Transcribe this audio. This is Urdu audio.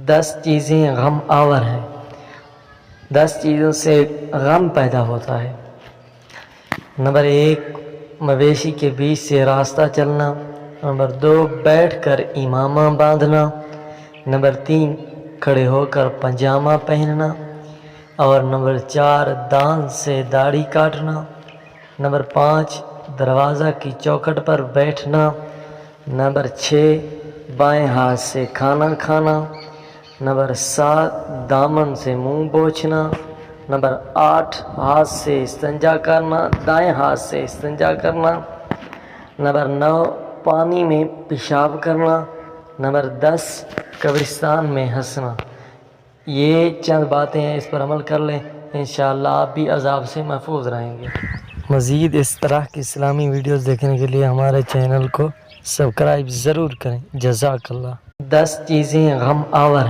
10 چیزیں غم آور ہیں، 10 چیزوں سے غم پیدا ہوتا ہے۔ نمبر 1 مویشی کے بیچ سے راستہ چلنا۔ نمبر 2 بیٹھ کر امامہ باندھنا۔ نمبر 3 کھڑے ہو کر پنجامہ پہننا۔ اور نمبر 4 دان سے داڑھی کاٹنا۔ نمبر 5 دروازہ کی چوکھٹ پر بیٹھنا۔ نمبر 6 بائیں ہاتھ سے کھانا کھانا۔ نمبر 7 دامن سے منہ پوچھنا۔ نمبر 8 ہاتھ سے استنجا کرنا، دائیں ہاتھ سے استنجا کرنا۔ نمبر 9 پانی میں پیشاب کرنا۔ نمبر 10 قبرستان میں ہنسنا۔ یہ چند باتیں ہیں، اس پر عمل کر لیں، انشاءاللہ آپ بھی عذاب سے محفوظ رہیں گے۔ مزید اس طرح کی اسلامی ویڈیوز دیکھنے کے لیے ہمارے چینل کو سبسکرائب ضرور کریں۔ جزاک اللہ۔ 10 چیزیں غم آور ہیں۔